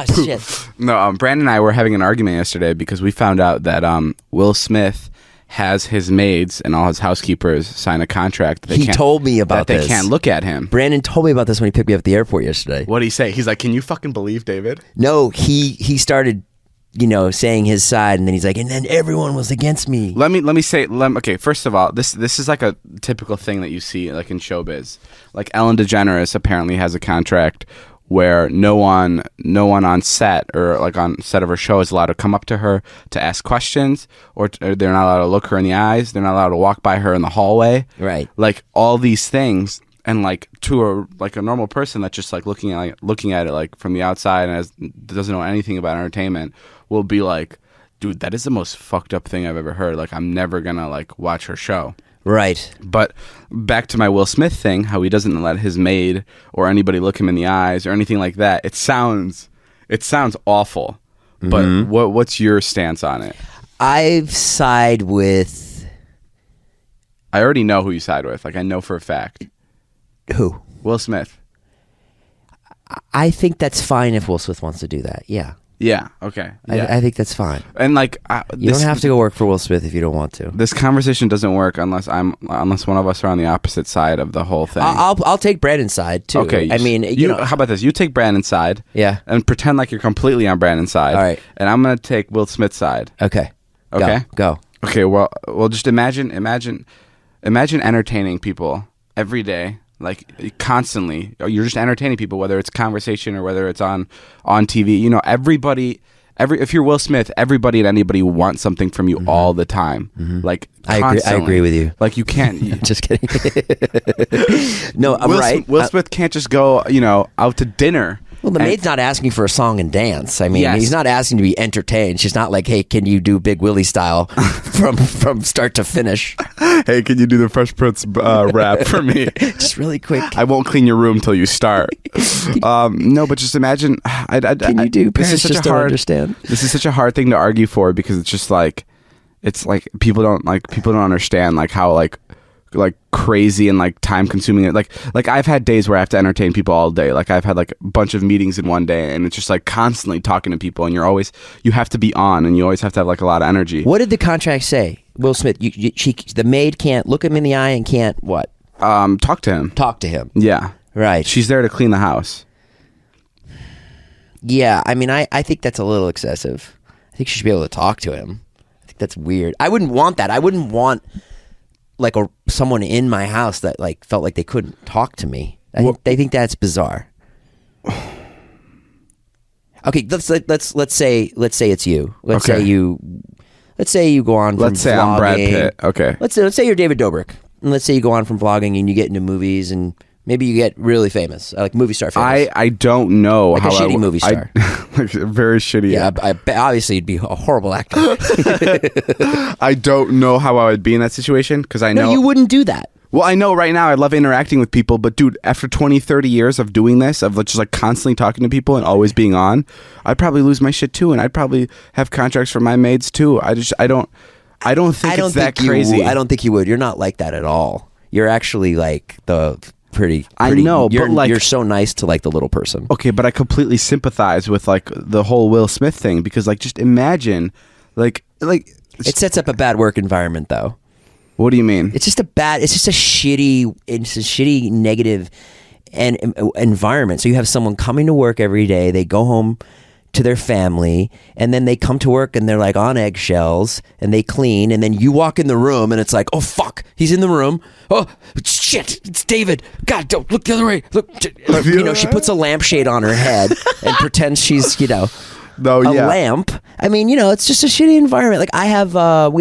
shit. No, Brandon and I were having an argument yesterday because we found out that Will Smith has his maids and all his housekeepers sign a contract that He told me about that this. they can't look at him. Brandon told me about this when he picked me up at the airport yesterday. What did he say? He's like, "Can you fucking believe David?" No, he started, saying his side, and then he's like, and then everyone was against me. Let me say. Okay, first of all, this is like a typical thing that you see like in showbiz. Like Ellen DeGeneres apparently has a contract where no one on set or like on set of her show is allowed to come up to her to ask questions, or they're not allowed to look her in the eyes. They're not allowed to walk by her in the hallway. Right. Like all these things, and like to a normal person that's just like looking at it like from the outside and doesn't know anything about entertainment will be like, dude, that is the most fucked up thing I've ever heard. Like I'm never gonna like watch her show. Right. But back to my Will Smith thing, how he doesn't let his maid or anybody look him in the eyes or anything like that. It sounds awful. But what's your stance on it? I've side with... I already know who you side with. Like I know for a fact. Who? Will Smith. I think that's fine if Will Smith wants to do that. Yeah. Yeah. Okay. Yeah. I think that's fine. And like You don't have to go work for Will Smith if you don't want to. This conversation doesn't work unless one of us are on the opposite side of the whole thing. I'll take Brandon's side too. Okay. I mean, how about this? You take Brandon's side. Yeah. And pretend like you're completely on Brandon's side. All right. And I'm gonna take Will Smith's side. Okay. Okay. Go. Okay. Well, just imagine entertaining people every day. Like constantly, you're just entertaining people, whether it's conversation or whether it's on TV. Everybody, if you're Will Smith, everybody and anybody wants something from you all the time. Like I agree with you. Like you can't. Just kidding. No, I'm right. Will Smith can't just go, out to dinner. Well, the maid's not asking for a song and dance. I mean, he's not asking to be entertained. She's not like, hey, can you do Big Willie style from start to finish? Hey, can you do the Fresh Prince rap for me? Just really quick. I won't clean your room till you start. No, but just imagine. Can you do? Parents just don't understand. This is such a hard thing to argue for because it's just like, people don't understand like how like crazy and like time consuming it. Like I've had days where I have to entertain people all day. Like I've had like a bunch of meetings in one day, and it's just like constantly talking to people, and you have to be on, and you always have to have like a lot of energy. What did the contract say? Will Smith, the maid can't look him in the eye and can't what? Talk to him. Talk to him. Yeah. Right. She's there to clean the house. Yeah, I mean, I think that's a little excessive. I think she should be able to talk to him. I think that's weird. I wouldn't want that. I wouldn't want like someone in my house that like felt like they couldn't talk to me. They think that's bizarre. Okay, let's say it's you. Let's say you go on from Let's say I'm Brad Pitt. Okay. Let's say you're David Dobrik. And let's say you go on from vlogging and you get into movies and maybe you get really famous, like movie star famous. I don't know like how a shitty movie star. Like very shitty. Yeah, obviously you'd be a horrible actor. I don't know how I would be in that situation because I know... No, you wouldn't do that. Well, I know right now I love interacting with people, but dude, after 20, 30 years of doing this, of just like constantly talking to people and always being on, I'd probably lose my shit too, and I'd probably have contracts for my maids too. I don't think it's that crazy. I don't think you would. You're not like that at all. You're actually like the pretty I know, you're, but like... You're so nice to like the little person. Okay, but I completely sympathize with like the whole Will Smith thing because like just imagine like... It sets up a bad work environment though. What do you mean? It's just a shitty negative environment. So you have someone coming to work every day. They go home to their family, and then they come to work and they're like on eggshells, and they clean, and then you walk in the room and it's like, oh fuck, he's in the room. Oh shit, it's David. God, don't look the other way. Look, she puts a lampshade on her head and pretends she's a lamp. I mean, it's just a shitty environment. Like I have